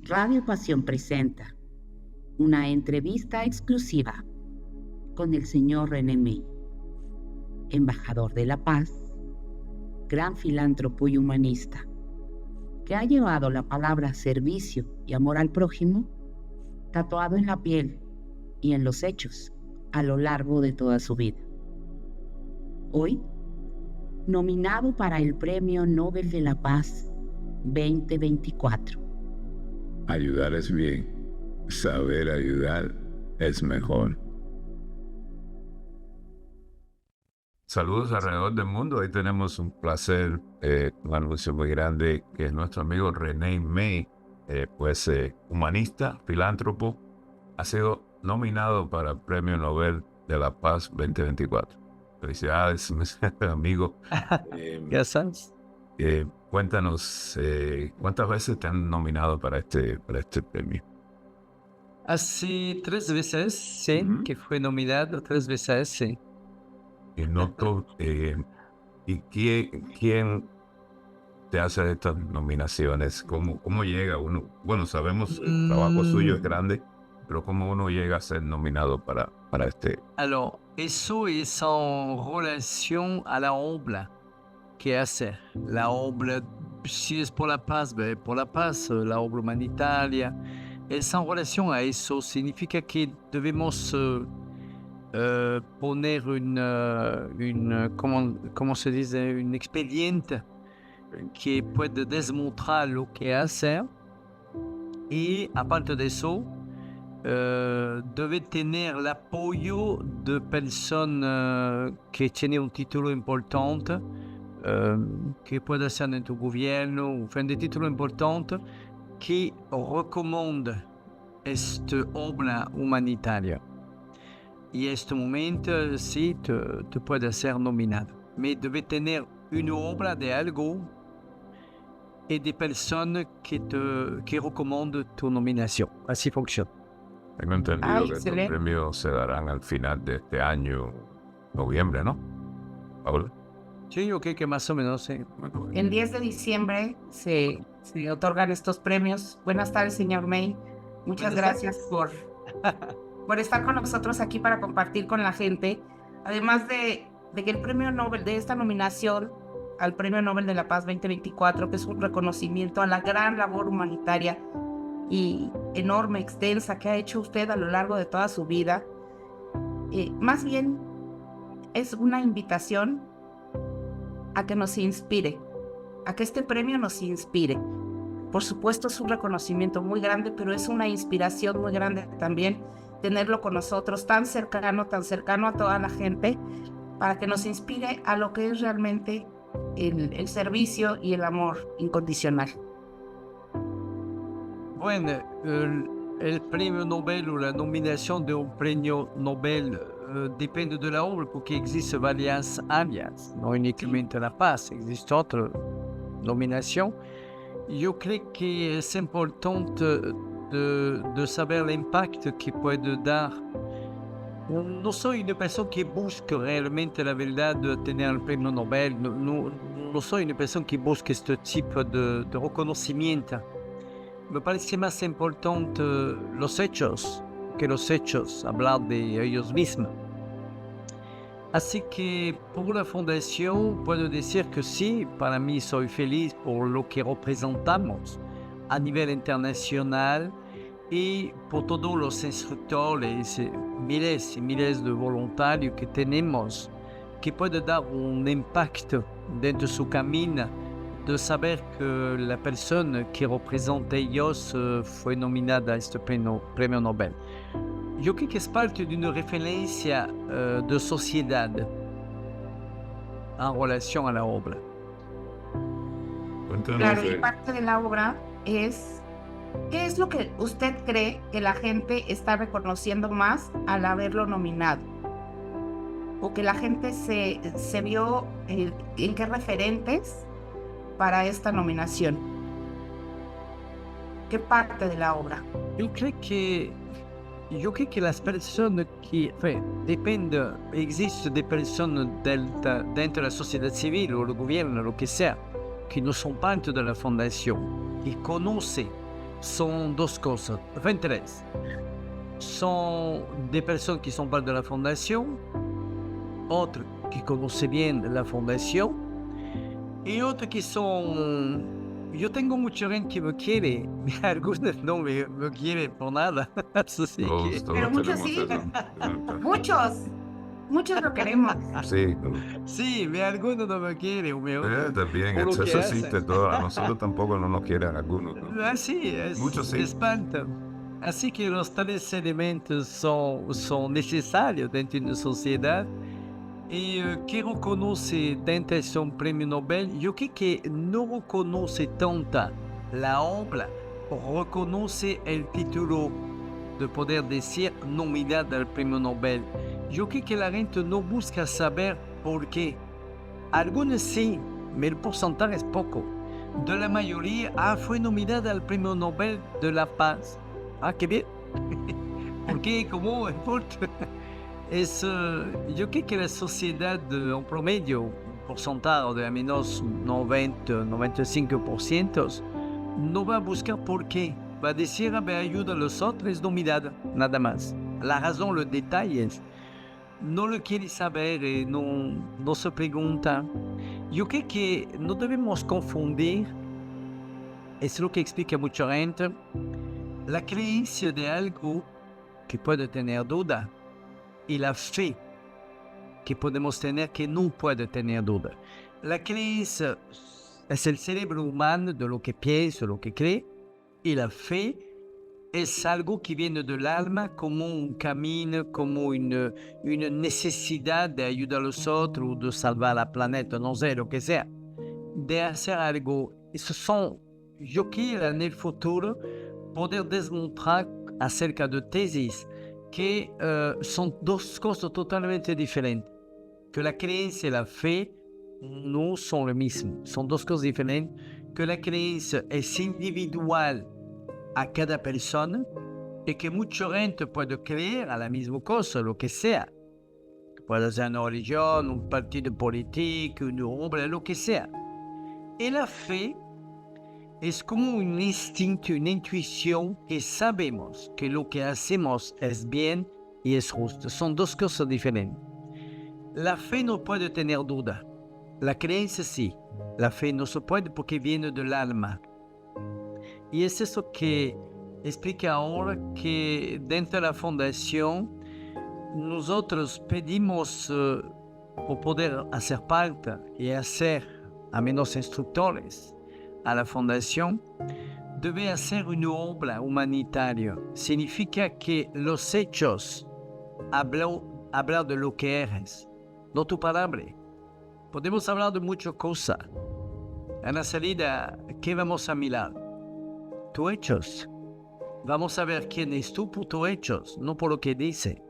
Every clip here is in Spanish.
Radio Pasión presenta una entrevista exclusiva con el señor René May, embajador de la paz, gran filántropo y humanista, que ha llevado la palabra servicio y amor al prójimo tatuado en la piel y en los hechos a lo largo de toda su vida. Hoy, nominado para el Premio Nobel de la Paz 2024. Ayudar es bien, saber ayudar es mejor. Saludos alrededor del mundo. Hoy tenemos un placer, un anuncio muy grande, que es nuestro amigo René May, humanista, filántropo, ha sido nominado para el Premio Nobel de la Paz 2024. Felicidades, amigo. Gracias. Cuéntanos, ¿cuántas veces te han nominado para este premio? Hace 3 veces, sí, que fue nominado 3 veces, sí. ¿Y quién te hace estas nominaciones? ¿Cómo llega uno? Bueno, sabemos el trabajo suyo es grande, pero ¿cómo uno llega a ser nominado para este? Alors, eso es en relación a la obra que hace. La obra, si es por la paz, la obra humanitaria. Es en relación a eso. Significa que debemos poner ¿cómo se dice? Un expediente que puede demostrar lo que hace. Y aparte de eso, debe tener el apoyo de personas que tienen un título importante, que puede ser en tu gobierno, un título importante, que recomienda esta obra humanitaria. Y en este momento, sí, te puede ser nominado. Pero debe tener una obra de algo y de personas que recomiendan tu nominación. Así funciona. Tengo entendido que estos premios se darán al final de este año, noviembre, ¿no, Paula? Sí, yo creo que más o menos, sí. El 10 de diciembre se otorgan estos premios. Buenas tardes, señor May. Muchas gracias por estar con nosotros aquí para compartir con la gente. Además de que el premio Nobel, de esta nominación al Premio Nobel de la Paz 2024, que es un reconocimiento a la gran labor humanitaria y enorme, extensa, que ha hecho usted a lo largo de toda su vida, más bien es una invitación a que nos inspire, a que este premio nos inspire. Por supuesto es un reconocimiento muy grande, pero es una inspiración muy grande también tenerlo con nosotros, tan cercano a toda la gente, para que nos inspire a lo que es realmente el servicio y el amor incondicional. Bueno, el premio Nobel o la nominación de un premio Nobel depende de la obra, porque existen varias áreas, no únicamente la paz, existe otra nominación. Yo creo que es importante de saber el impacto que puede dar. No soy una persona que busca realmente la verdad de tener el premio Nobel, no soy una persona que busca este tipo de reconocimiento. Me parece más importante los hechos, hablar de ellos mismos. Así que por la fundación puedo decir que sí, para mí soy feliz por lo que representamos a nivel internacional y por todos los instructores, miles y miles de voluntarios que tenemos, que pueden dar un impacto dentro de su camino, de saber que la persona que representa a ellos fue nominada a este premio Nobel. Yo creo que es parte de una referencia de sociedad en relación a la obra. Claro, y parte de la obra es, ¿qué es lo que usted cree que la gente está reconociendo más al haberlo nominado? O que la gente se vio en qué referentes para esta nominación. ¿Qué parte de la obra? Yo creo que las personas que, depende, existen de personas dentro de la sociedad civil o el gobierno, lo que sea, que no son parte de la fundación, que conocen sont deux choses. 23 sont des personnes qui sont pas de la fondation, autres qui connaissent bien la fondation, y otros que son... Yo tengo mucha gente que me quiere, algunos no me quieren por nada. Así que... Pero muchos tenemos sí. eso. Muchos lo queremos. Sí, Sí, algunos no me quieren. también, por lo que eso hacen. existe todo. A nosotros tampoco no nos quieren algunos. ¿no? Así Muchos sí. espantan. Así que los tres elementos son necesarios dentro de una sociedad. Y que reconoce dentro de un premio Nobel, yo creo que no reconoce tanta la obra, reconoce el título de poder decir nominada al premio Nobel. Yo creo que la gente no busca saber por qué. Algunos sí, pero el porcentaje es poco. De la mayoría, fue nominada al premio Nobel de la Paz. Qué bien. ¿Por qué? ¿Cómo? ¿Importa? Yo creo que la sociedad en promedio, un porcentaje de al menos 90-95%, no va a buscar por qué. Va a decir, ayuda a los otros, es nominada, nada más. La razón, los detalles, no lo quiere saber, no se pregunta. Yo creo que no debemos confundir, es lo que explica mucha gente, la creencia de algo que puede tener duda y la fe que podemos tener que no puede tener duda. La creencia es el cerebro humano de lo que piensa, lo que cree, y la fe es algo que viene del alma como un camino, como una necesidad de ayudar a los otros, de salvar la planeta, no sé, lo que sea, de hacer algo. Esos son, yo quiero en el futuro poder desmontar acerca de tesis que son dos cosas totalmente diferentes. Que la creencia y la fe no son lo mismo, son dos cosas diferentes. Que la creencia es individual a cada persona y que mucha gente puede creer a la misma cosa, lo que sea. Puede ser una religión, un partido político, una obra, lo que sea. Y la fe es como un instinto, una intuición que sabemos que lo que hacemos es bien y es justo. Son dos cosas diferentes. La fe no puede tener duda. La creencia sí. La fe no se puede porque viene del alma. Y es eso que explica ahora que dentro de la fundación nosotros pedimos por poder hacer parte y hacer a menos instructores a la fundación, debe hacer una obra humanitaria. Significa que los hechos hablan de lo que eres, no tu palabra. Podemos hablar de muchas cosas. En la salida, ¿qué vamos a mirar? Tus hechos. Vamos a ver quién es tú por tus hechos, no por lo que dice.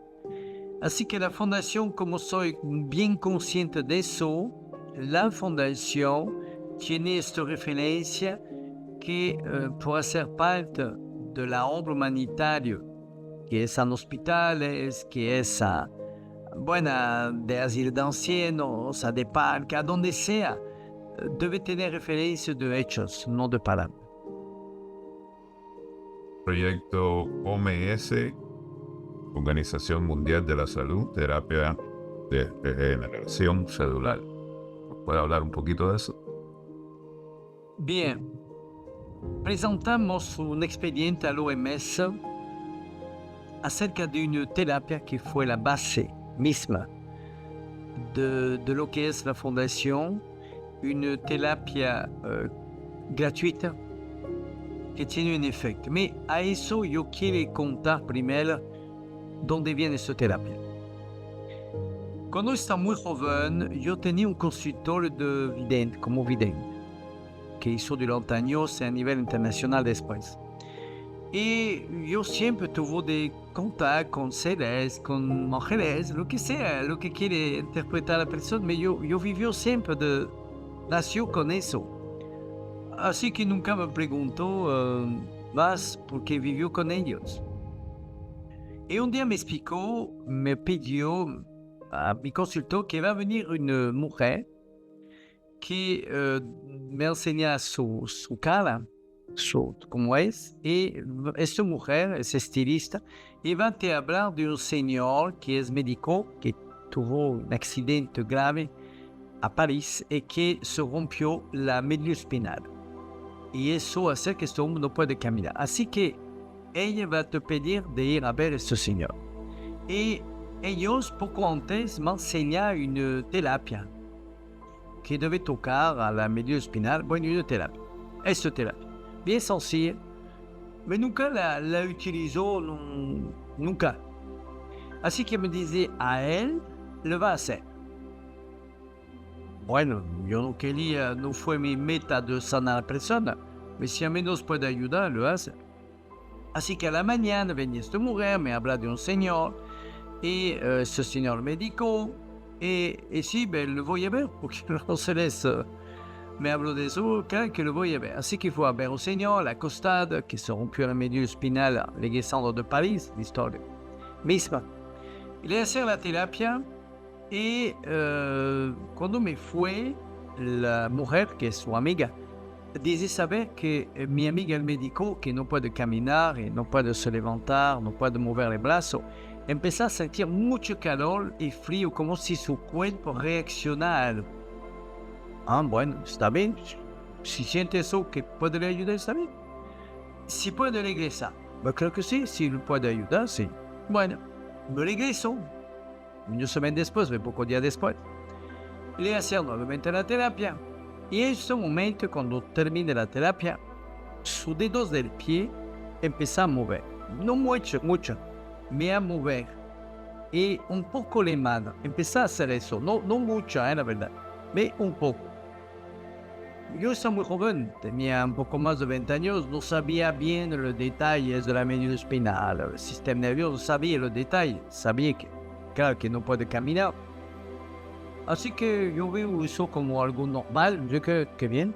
Así que la fundación, como soy bien consciente de eso, la fundación tiene esta referencia que puede ser parte de la obra humanitaria, que es en hospitales, que es de asilo de ancianos, de parque, a donde sea, debe tener referencia de hechos, no de palabras. Proyecto OMS, Organización Mundial de la Salud, terapia de regeneración celular. ¿Puede hablar un poquito de eso? Bien, presentamos un expediente al OMS acerca de una terapia que fue la base misma de lo que es la fundación, una terapia gratuita que tiene un efecto. Pero a eso yo quiero contar primero dónde viene esta terapia. Cuando estaba muy joven, yo tenía un consultorio de vidente, como vidente, que hizo durante años a nivel internacional después. Y yo siempre tuve de contar con seres, con mujeres, lo que sea, lo que quiere interpretar la persona, pero yo viví siempre nació con eso. Así que nunca me preguntó más por qué vivió con ellos. Y un día me pidió a mi consultor que va a venir una mujer que me enseña su cara como es, y esta mujer es estilista y va a hablar de un señor que es médico, que tuvo un accidente grave a París y que se rompió la médula espinal. Y eso hace que este hombre no puede caminar. Así que ella va a te pedir de ir a ver a este señor. Y ellos poco antes me enseñan una terapia que debe tocar a la médula espinal. Bueno, una terapia. Esta terapia. Bien sencilla, pero nunca la utilizó, nunca. Así que me dice, a él lo va a hacer. Bueno, yo no quería, no fue mi meta de sanar a la persona, pero si a mí nos puede ayudar, lo hace. Así que a la mañana venía esta mujer, me habla de un señor, y ese señor médico, y sí, ben, lo voy a ver, porque no se laisse. Me habló de eso, claro que lo voy a ver. Así que fue a ver un señor, la costade, que se rompió la médula espinal regresando de París, la historia misma. Y le hice la terapia y cuando me fue, la mujer, que es su amiga, dice saber que mi amiga el médico, que no puede caminar y no puede se levantar, no puede mover el brazo, empezó a sentir mucho calor y frío, como si su cuerpo reaccionara a algo. Ah, bueno, está bien. Si siente eso que puede le ayudar, está bien. Si puede regresar, pues creo que sí, si le puede ayudar, sí. Bueno, me regreso. Una semana después, muy pocos días después. Le hace nuevamente la terapia. Y en ese momento, cuando termine la terapia, sus dedos del pie empiezan a mover. No mucho, me a mover. Y un poco la mano. Empezó a hacer eso. No mucho, la verdad. Pero un poco. Yo estaba muy joven, tenía un poco más de 20 años, no sabía bien los detalles de la médula espinal, el sistema nervioso, sabía los detalles, sabía que, claro, que no puede caminar. Así que yo veo eso como algo normal, yo creo que bien,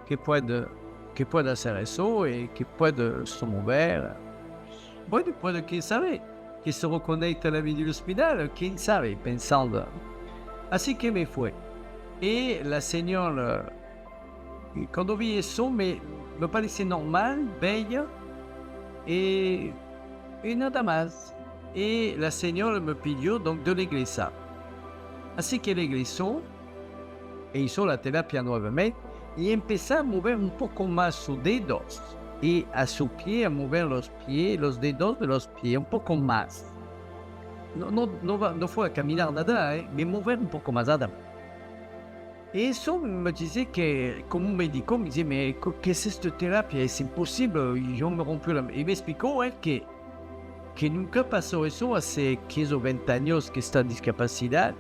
que puede hacer eso y que puede se mover. Bueno, puede, quién sabe, que se reconecte a la médula espinal, quién sabe, pensando. Así que me fue. Y la señora... Y cuando vi eso, me pareció normal, bella, y nada más. Y la señora me pidió donc de regresar. Así que regresó, e hizo la terapia nuevamente, y empezó a mover un poco más sus dedos, y a su pie, a mover los pies, los dedos de los pies, un poco más. No fue a caminar nada, me mover un poco más nada. Y eso me dice que, como un médico, me dice, mais ¿qué es esta terapia? Es imposible. Y yo me rompí la... Y me explicó que nunca pasó eso hace 15 o 20 años que está en discapacidad.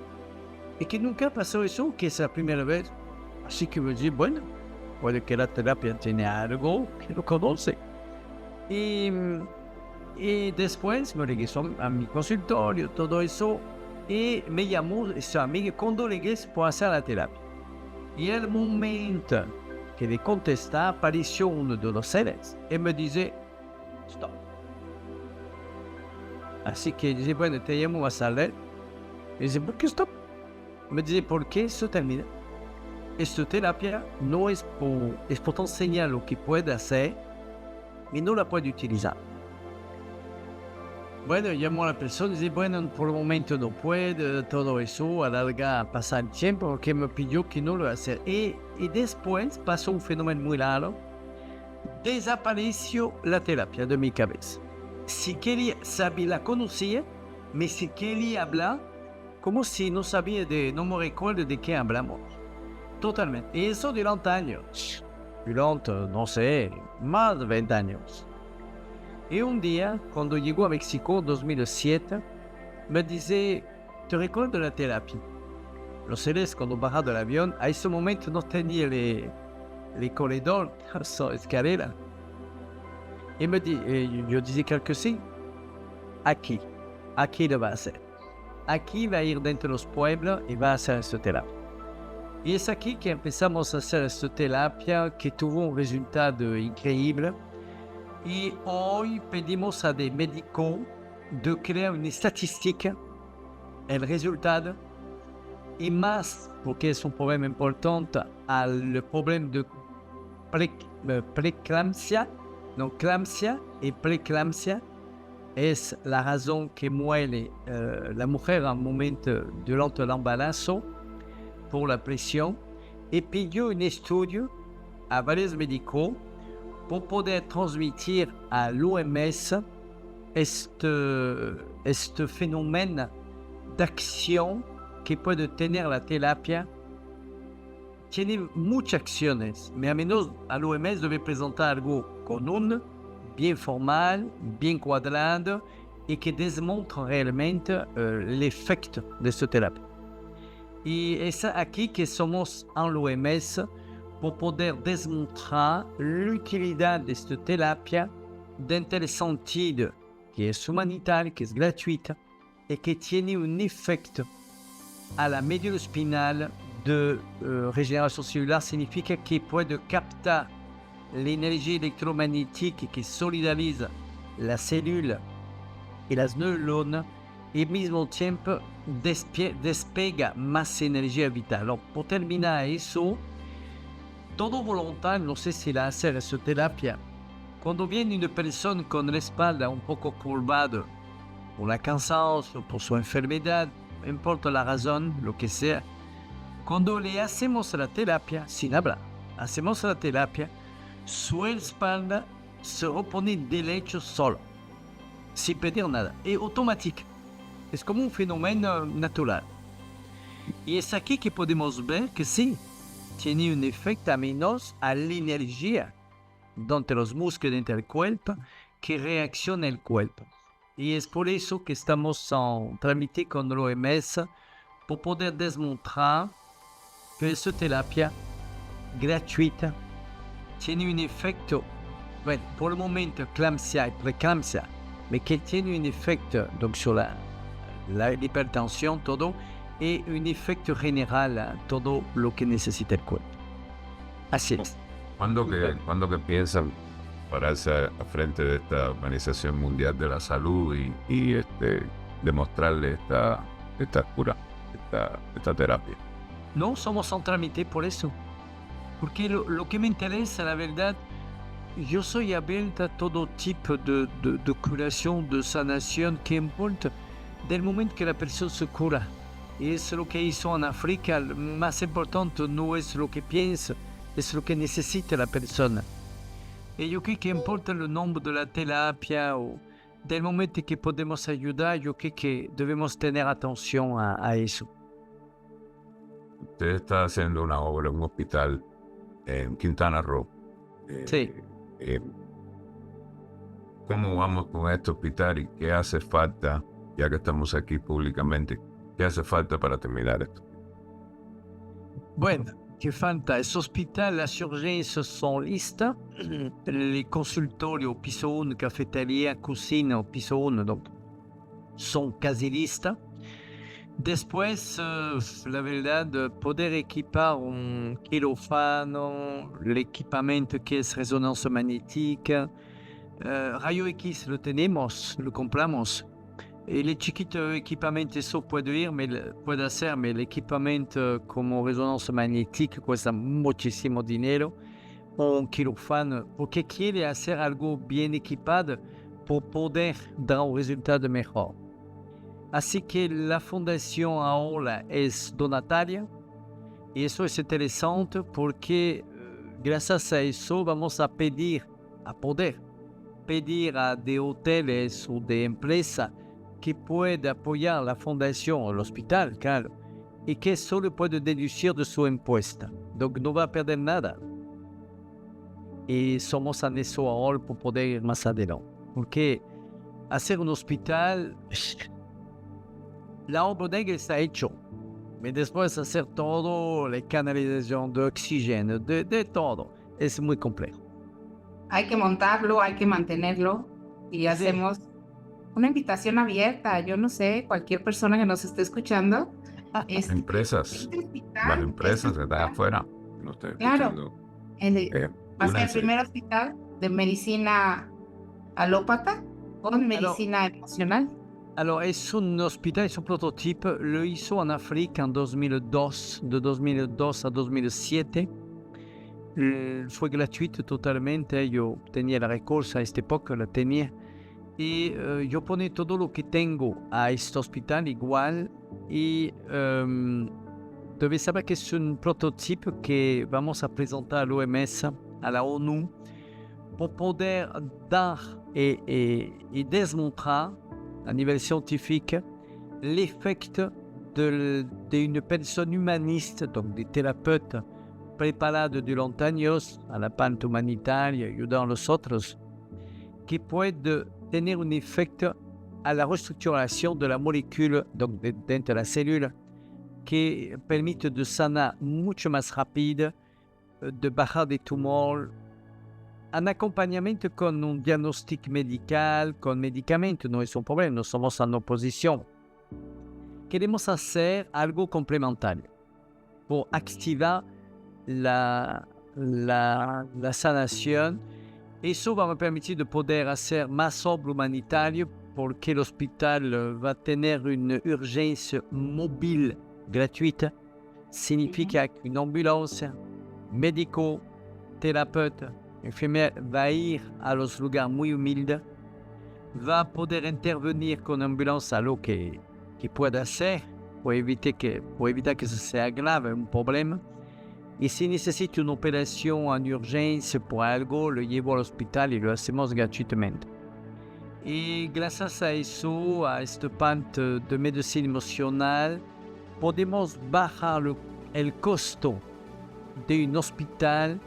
Y que nunca pasó eso, que es la primera vez. Así que me dice, bueno, puede que la terapia tiene algo que no conoce. Y después me regresó a mi consultorio, todo eso. Y me llamó esa amiga cuando regresé por hacer la terapia. Y el momento que le contesta, apareció uno de los seres y me dice, stop. Así que dice, bueno, te llamo a salir. Y dice, ¿por qué stop? Me dice, ¿por qué se termina? Esta terapia no es por te enseñar lo que puede hacer, y no la puede utilizar. Bueno, llamó a la persona y dice, bueno, por el momento no puede, todo eso, alarga, pasar el tiempo, porque me pidió que no lo hacer. Y después pasó un fenómeno muy raro, desapareció la terapia de mi cabeza. Si quería, sabía, la conocía, pero si quería hablar, como si no sabía no me recuerdo de qué hablamos. Totalmente. Y eso durante años. Durante, no sé, más de 20 años. Y un día, cuando llegó a México en 2007, me dice, ¿te recuerdas de la terapia? Los seres, cuando bajaron del avión, a ese momento no tenía el corredor, la escalera. Y yo dije que sí. Aquí lo va a hacer. Aquí va a ir dentro de los pueblos y va a hacer esta terapia. Y es aquí que empezamos a hacer esta terapia que tuvo un resultado increíble. Y hoy pedimos a des médicos de crear una estadística, el resultado, y más, porque es un problema importante, al problema de preeclampsia. Donc, clampsia et preeclampsia es la razón que muere la mujer al momento durante el embarazo por la presión. Y pidió un estudio a varios médicos por poder transmitir a l'OMS este fenómeno de acción que puede tener la terapia. Tiene muchas acciones, pero a menos a l'OMS debe presentar algo común, bien formal, bien cuadrado y que desmontre realmente el efecto de esta terapia. Y es aquí que somos en l'OMS por poder desmontrar la utilidad de esta terapia dentro del sentido que es humanitaria, que es gratuita y que tiene un efecto a la médula espinal de regeneración celular. Significa que puede captar la energía electromagnética que solidariza la célula y las neuronas y al mismo tiempo despega más energía vital. Alors, por terminar eso, todo voluntario, no sé si la hacer esa terapia, cuando viene una persona con la espalda un poco curvada por la cansancio, por su enfermedad, no importa la razón, lo que sea, cuando le hacemos la terapia, sin hablar, hacemos la terapia, su espalda se repone derecho solo, sin pedir nada, es automático, es como un fenómeno natural. Y es aquí que podemos ver que sí, tiene un efecto a menos a la energía dentro de los músculos dentro del cuerpo que reacciona el cuerpo. Y es por eso que estamos en trámite con la OMS por poder demostrar que esta terapia gratuita tiene un efecto, bueno, por el momento, clampsia y preeclampsia, pero que tiene un efecto donc, sur la hipertensión, todo, y un efecto general a todo lo que necesita el cuerpo. Así es. ¿Cuándo que piensan pararse a frente de esta Organización Mundial de la Salud y demostrarle esta cura, esta terapia? No somos en trámite por eso. Porque lo que me interesa, la verdad, yo soy abierta a todo tipo de curación, de sanación, que importa del momento que la persona se cura. Y es lo que hizo en África. Lo más importante no es lo que piensa, es lo que necesita la persona. Y yo creo que importa el nombre de la terapia o del momento que podemos ayudar, yo creo que debemos tener atención a eso. Usted está haciendo una obra en un hospital en Quintana Roo. Sí. ¿Cómo vamos con este hospital y qué hace falta, ya que estamos aquí públicamente, qué hace falta para terminar esto? Bueno, que falta? Ese hospital, las urgencias son listas. El consultorio, piso 1, cafetería, cocina, piso 1, donc, son casi listas. Después, la verdad, poder equipar un quirófano, el equipamiento que es resonancia magnética, rayo X lo tenemos, lo compramos. El chiquito equipamiento, eso puede hacerme el equipamiento como resonancia magnética cuesta muchísimo dinero, un quirófano, porque quiere hacer algo bien equipado por poder dar un resultado mejor. Así que la fundación ahora es donataria y eso es interesante porque gracias a eso vamos a poder pedir a de hoteles o de empresas que pueda apoyar la fundación o el hospital, claro, y que solo puede deducir de su impuesto. Donc no va a perder nada. Y somos en eso ahora por poder ir más adelante. Porque hacer un hospital... La obra negra está hecho, pero después hacer todo, la canalización de oxígeno, de todo, es muy complejo. Hay que montarlo, hay que mantenerlo y hacemos una invitación abierta. Yo no sé, cualquier persona que nos esté escuchando. Empresas, las empresas que están afuera, no estoy claro, va a ser el primer hospital de medicina alópata con medicina emocional. Alors, es un hospital, es un prototipo, lo hizo en África en 2002, de 2002 a 2007. fue gratuito totalmente. Yo tenía la recursos a esta época, la tenía. Y yo ponía todo lo que tengo a este hospital igual. Y debes saber que es un prototipo que vamos a presentar a l'OMS, a la ONU, pour poder dar et démontrer à niveau scientifique l'effet d'une personne humaniste, donc des thérapeutes preparados durante años a la parte humanitaria, ayudando a los otros, que puede tener un efecto a la reestructuración de la molécula, donc dentro de la célula, que permite de sanar mucho más rápido, de bajar de tumor, en acompañamiento con un diagnóstico medical, con medicamentos, no es un problema, no somos en oposición. Queremos hacer algo complementario por activar la sanación. Eso va a permitir de poder hacer más obra humanitaria porque el hospital va a tener una urgencia móvil gratuita. Significa que una ambulancia, médico, terapeuta, enfermera va a ir a los lugares muy humildes, va a poder intervenir con ambulancia a lo que pueda hacer pour evitar que eso sea grave, un problema. Y si necesita una operación en urgencia por algo, lo llevo al hospital y lo hacemos gratuitamente. Y gracias a eso, a este parte de medicina emocional, podemos bajar el costo de un hospital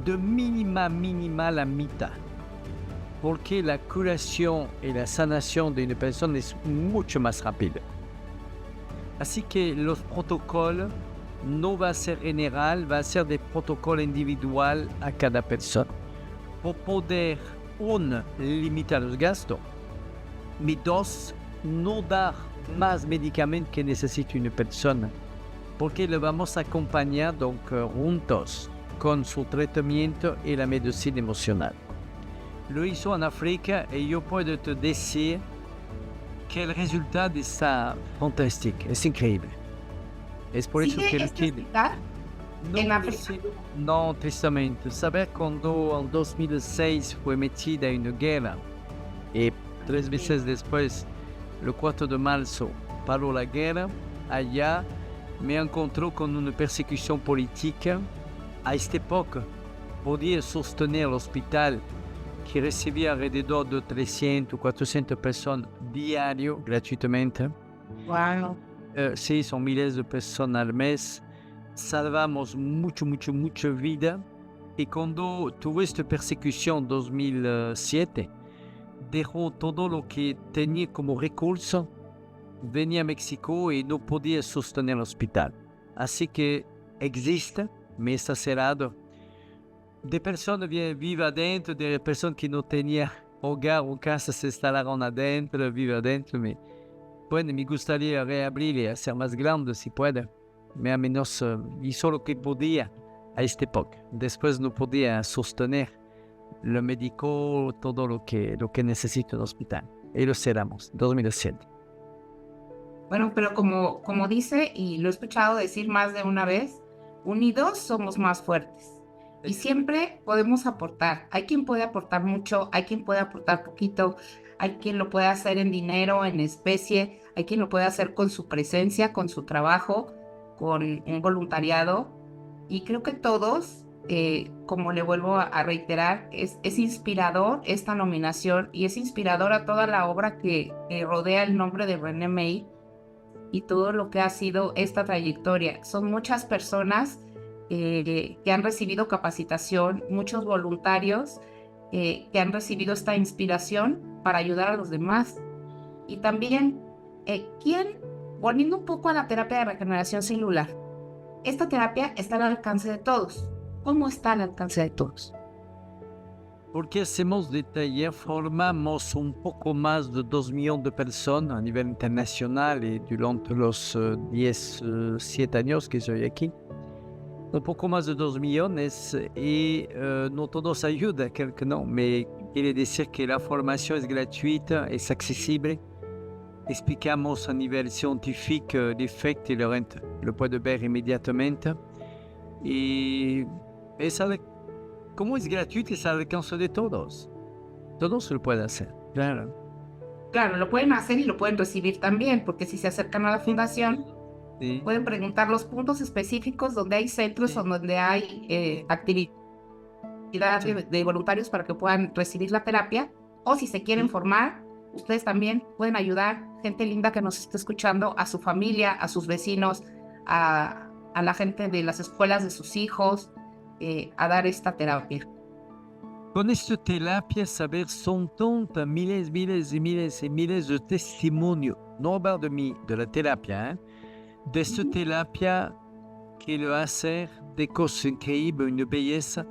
de mínima la mitad. Porque la curación y la sanación de una persona es mucho más rápida. Así que los protocolos no va a ser general, va a ser de protocolo individual a cada persona. Por poder, uno, limitar los gastos, y dos, no dar más medicamentos que necesite una persona, porque le vamos a acompañar donc, juntos con su tratamiento y la medicina emocional. Lo hizo en África y yo puedo te decir que el resultado está fantástico, es increíble. Es por eso que este hospital en África? No, tristemente. Saber cuando en 2006 fue metida en una guerra y 3 meses después, el 4 de marzo, paró la guerra, allá me encontró con una persecución política. A esta época podía sostener el hospital que recibía alrededor de 300 o 400 personas diario gratuitamente. Wow. Sí, son miles de personas al mes. Salvamos mucha vida. Y cuando tuvo esta persecución en 2007, dejó todo lo que tenía como recurso, venía a México y no podía sostener el hospital. Así que existe, pero está cerrado. De personas viven adentro, de personas que no tenían hogar o casa se instalaron adentro, viven adentro. Bueno, me gustaría reabrir y hacer más grande si puede. Pero al menos hizo lo que podía a esta época. Después no podía sostener lo médico, todo lo que necesita el hospital. Y lo cerramos, 2007. Bueno, pero como dice, y lo he escuchado decir más de una vez, unidos somos más fuertes. Y siempre podemos aportar. Hay quien puede aportar mucho, hay quien puede aportar poquito, hay quien lo puede hacer en dinero, en especie, hay quien lo puede hacer con su presencia, con su trabajo, con un voluntariado. Y creo que todos, como le vuelvo a reiterar, es inspirador esta nominación y es inspiradora toda la obra que rodea el nombre de René May y todo lo que ha sido esta trayectoria. Son muchas personas que han recibido capacitación, muchos voluntarios que han recibido esta inspiración para ayudar a los demás. Y también, volviendo un poco a la terapia de regeneración celular, esta terapia está al alcance de todos. ¿Cómo está al alcance de todos? Porque hacemos de taller, formamos un poco más de 2 millones de personas a nivel internacional y durante los 7 años que soy aquí. Un poco más de 2 millones y no todos ayudan, creo que no, me quiere decir que la formación es gratuita, es accesible. Explicamos a nivel científico el efecto y lo puede ver inmediatamente. Y Como es gratuito, es al alcance de todos. Todos se lo pueden hacer, claro. Claro, lo pueden hacer y lo pueden recibir también, porque si se acercan a la fundación, Sí, pueden preguntar los puntos específicos donde hay centros sí, o donde hay actividades sí. de voluntarios para que puedan recibir la terapia. O si se quieren Sí. formar, ustedes también pueden ayudar, gente linda que nos está escuchando, a su familia, a sus vecinos, a la gente de las escuelas de sus hijos, a dar esta terapia. Con esta terapia, saber, son tantas miles, miles y miles y miles de testimonios. No hablar de mí, de la terapia, ¿eh? De esta terapia que lo hace de cosas increíbles, una belleza.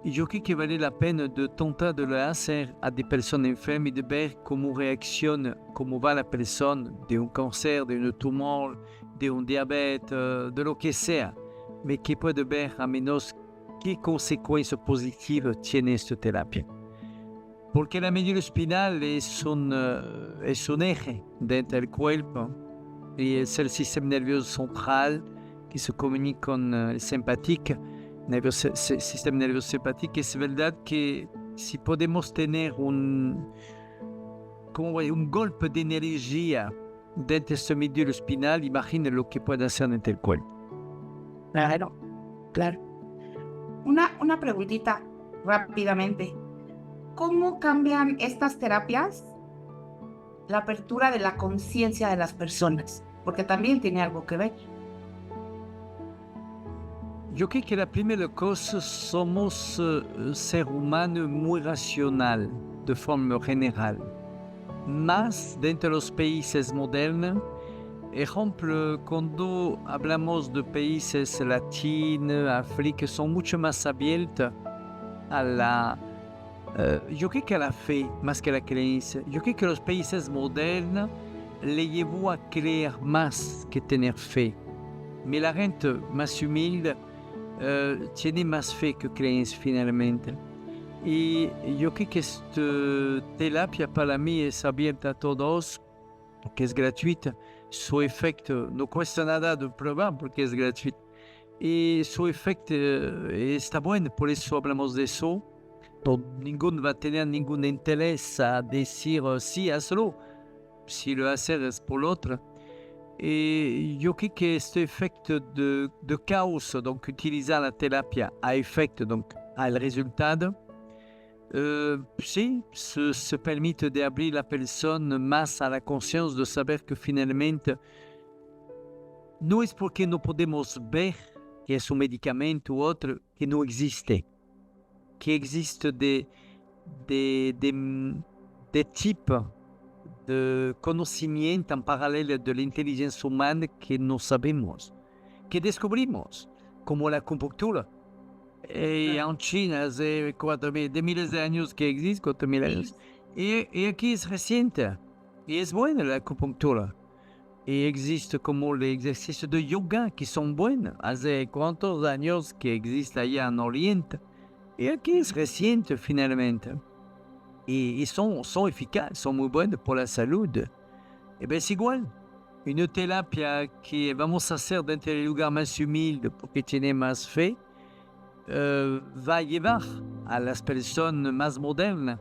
Y yo creo que vale la pena de tratar de lo hacer a des personas enfermas y de ver cómo reacciona, cómo va la persona de un cáncer, de un tumor, de un diabetes, de lo que sea. Mais que puede ver a menos qué consecuencias positivas tiene esta terapia. Porque la médula espinal es un eje dentro del cuerpo y es el sistema nervioso central que se comunica con el simpático, sistema nervioso simpático. Es verdad que si podemos tener un golpe de energía dentro de esta médula espinal, imagina lo que puede hacer dentro del cuerpo. Claro, claro. Una preguntita rápidamente. ¿Cómo cambian estas terapias la apertura de la conciencia de las personas? Porque también tiene algo que ver. Yo creo que la primera cosa, somos ser humano muy racional de forma general. Más dentro de los países modernos, ejemplo, cuando hablamos de países latinos, África, son mucho más abiertos a yo creo que a la fe más que a la creencia. Yo creo que los países modernos le llevó a creer más que tener fe. Pero la gente más humilde tiene más fe que creencia finalmente. Y yo creo que esta terapia para mí es abierta a todos, porque es gratuita. Su efecto no cuesta nada de probar porque es gratuito. Y su efecto está bueno, por eso hablamos de eso. No, ninguno va a tener ningún interés a decir sí, hazlo. Si lo haces es por otro. Y yo creo que este efecto de caos, donc utilizar la terapia a efecto, donc al resultado, sí, se permite de abrir la persona más a la conciencia de saber que finalmente no es porque no podemos ver que es un medicamento u otro que no existe, que existe de tipo de conocimiento en paralelo de la inteligencia humana que no sabemos, que descubrimos, como la acupuntura. En China hace 4.000, de miles de años que existe, 4.000 años. Y aquí es reciente. Y es buena la acupuntura. Y existe como el ejercicio de yoga, que son buenos. Hace cuántos años que existe allá en Oriente. Y aquí es reciente finalmente. Y son eficaces, son muy buenos por la salud. Y bien es igual. Una terapia que vamos a hacer dentro del lugar más humilde porque tiene más fe, va a llevar a las personas más modernas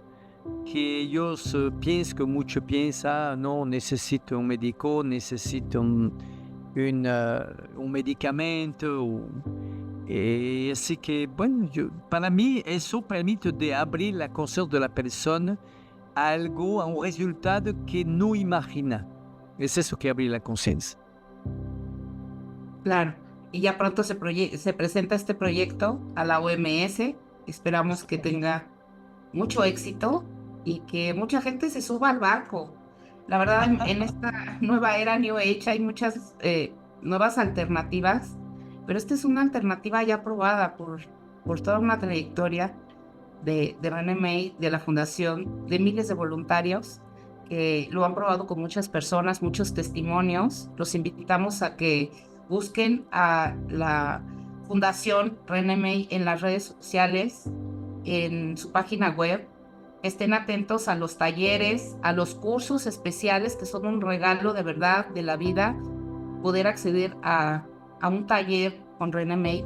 que ellos piensan, que muchos piensan, no, necesito un médico, necesito un medicamento. Así que, bueno, para mí eso permite de abrir la conciencia de la persona a algo, a un resultado que no imagina. Es eso que abre la conciencia. Claro. Y ya pronto se presenta este proyecto a la OMS. Esperamos que tenga mucho éxito y que mucha gente se suba al barco. La verdad, en esta nueva era New Age hay muchas nuevas alternativas, pero esta es una alternativa ya probada por toda una trayectoria de René May, de la fundación, de miles de voluntarios que lo han probado con muchas personas, muchos testimonios. Los invitamos a que busquen a la Fundación René May en las redes sociales, en su página web. Estén atentos a los talleres, a los cursos especiales que son un regalo de verdad de la vida. Poder acceder a un taller con René May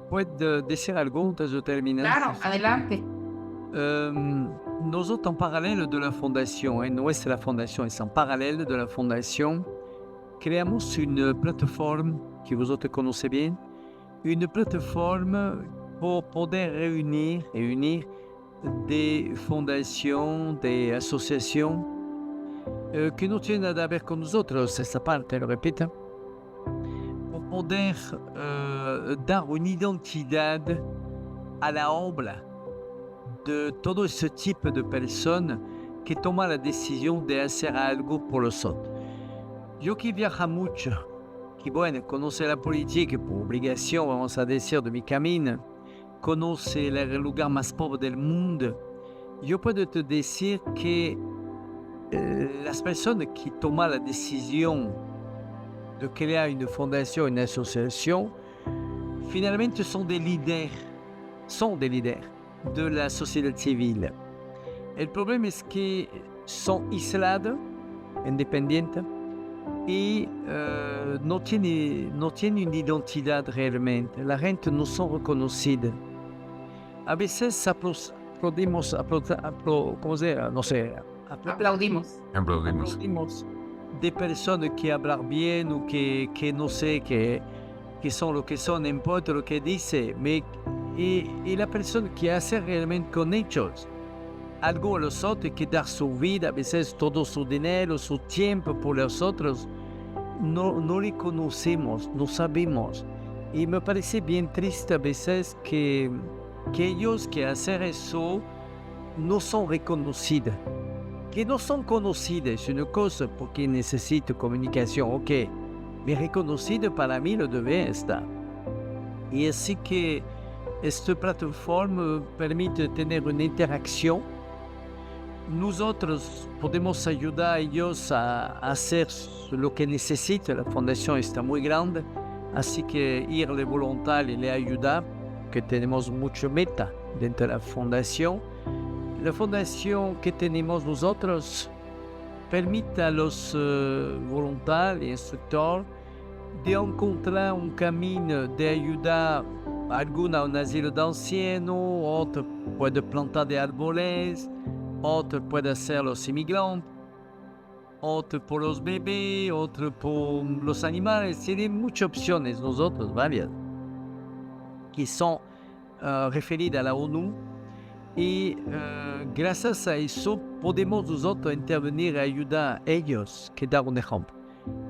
puedo decir algo antes de terminar? Claro, adelante. Nosotros en paralelo de la fundación, no es la fundación, es en paralelo de la fundación, creamos una plataforma que vosotros conocéis bien, una plataforma pour poder reunir des fondations, des associations que no tienen nada que ver con nosotros, esta parte, lo repito, pour poder dar una identidad a la obra de todo ese tipo de personas que toman la decisión de hacer algo por los otros. Yo que viajo mucho, que bueno, conoce la política por obligación, vamos a decir, de mi camino, conoce el lugar más pobre del mundo, yo puedo te decir que las personas que toman la decisión de crear una fundación, una asociación, finalmente son des líderes de la sociedad civil. El problema es que son aislados, independientes, y no tienen una identidad realmente. La gente no son reconocidas. A veces aplaudimos, ¿cómo se llama? No sé. Aplaudimos. Aplaudimos. De personas que hablan bien o que no sé, que son lo que son, no importa lo que dice, y la persona que hace realmente con ellos algo a los otros, que dar su vida, a veces todo su dinero, su tiempo por los otros, no le conocemos, no sabemos. Y me parece bien triste a veces que ellos que hacen eso no son reconocidos. Que no son conocidos es una cosa porque necesito comunicación, ok, pero reconocido para mí lo debe estar. Y así que esta plataforma permite tener una interacción. Nosotros podemos ayudar a ellos a hacer lo que necesita. La fundación está muy grande, así que irle voluntario y le ayudar, que tenemos mucha meta dentro de la fundación. La fundación que tenemos nosotros permite a los voluntarios, instructores, de encontrar un camino de ayudar a alguno a un asilo de ancianos, otro puede plantar de árboles, otro puede hacer los inmigrantes, otro por los bebés, otro por los animales. Tienen muchas opciones nosotros, varias, que son referidas a la ONU. Y gracias a eso podemos nosotros intervenir y ayudar a ellos, que dar un ejemplo.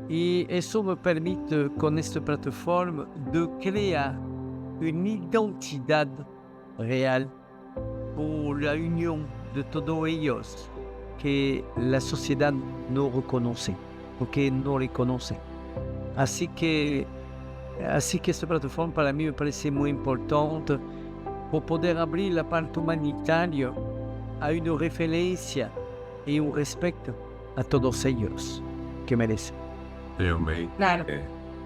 Y eso me permite con esta plataforma de crear una identidad real por la unión de todos ellos que la sociedad no reconoce, porque no le conoce. Así que esta plataforma para mí me parece muy importante por poder abrir la parte humanitaria a una referencia y un respeto a todos ellos que merecen. Señor May, Claro.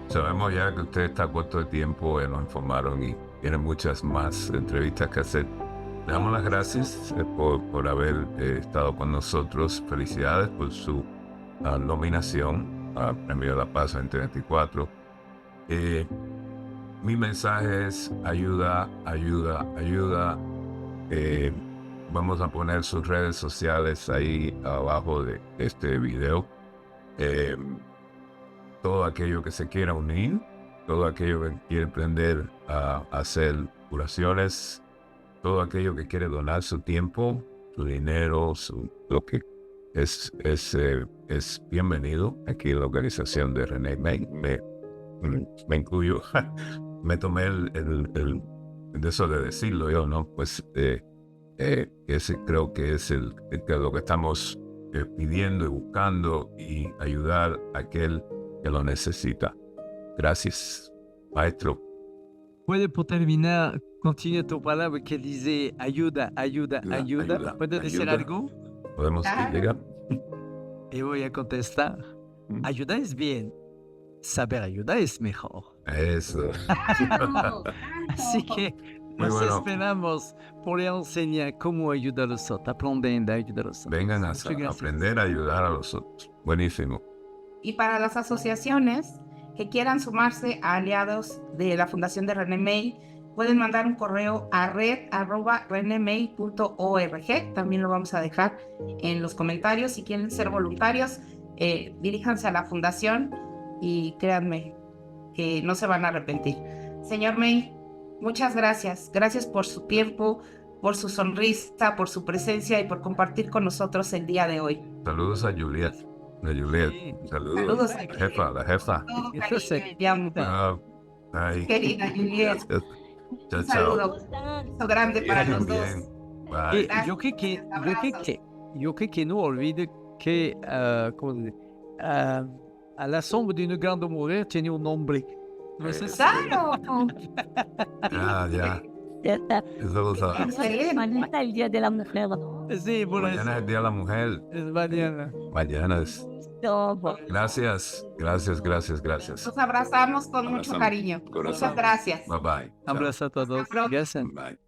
sabemos ya que usted está corto de tiempo, nos informaron y tiene muchas más entrevistas que hacer. Le damos las gracias por haber estado con nosotros. Felicidades por su nominación al Premio de la Paz 2024. Mi mensaje es ayuda, ayuda, ayuda. Vamos a poner sus redes sociales ahí abajo de este video. Todo aquello que se quiera unir, todo aquello que quiere aprender a hacer curaciones, todo aquello que quiere donar su tiempo, su dinero, lo que es bienvenido aquí en la organización de René May. Me incluyo. Me tomé el de eso de decirlo yo, ¿no? Pues ese creo que es lo que estamos pidiendo y buscando, y ayudar a aquel que lo necesita. Gracias, maestro. Puede por terminar, continúa tu palabra que dice ayuda, ayuda, ayuda. ¿Puedes decir algo? ¿Podemos llegar? Y voy a contestar. Ayuda es bien. Saber ayudar es mejor. Eso. Así que nos esperamos por enseñar cómo ayudar a los otros, aprendiendo a ayudar a los otros. Vengan a aprender a ayudar a los otros. Buenísimo. Y para las asociaciones que quieran sumarse a aliados de la Fundación de René May, pueden mandar un correo a red@renemay.org. También lo vamos a dejar en los comentarios. Si quieren ser voluntarios, diríjanse a la fundación y créanme que no se van a arrepentir. Señor May, muchas gracias. Gracias por su tiempo, por su sonrisa, por su presencia y por compartir con nosotros el día de hoy. Saludos a Juliet. A Juliet. Sí. Saludos. Saludos a La jefa, la jefa. Todo Eso sé. cariño, te amo. Ah, ay. Querida Juliet, Chao, un chao. saludo, un beso grande para los dos. Bien. Bye. E eu que não olvide que, como dizer, a la sombra de una grande mujer tiene un nombre. No sé si- ¡Claro! Ah, ya. Ya está. Eso lo sabes. Excelente. Mañana es el Día de la Mujer. Sí, por Mañana es el Día de la Mujer. es mañana. Mañana es. Todo. Gracias, gracias, gracias, gracias. Nos abrazamos con mucho Abrazamos. cariño. Corazón. Muchas gracias. Bye bye. Chao. Abraço a todos. Hasta pronto. Gracias. Bye.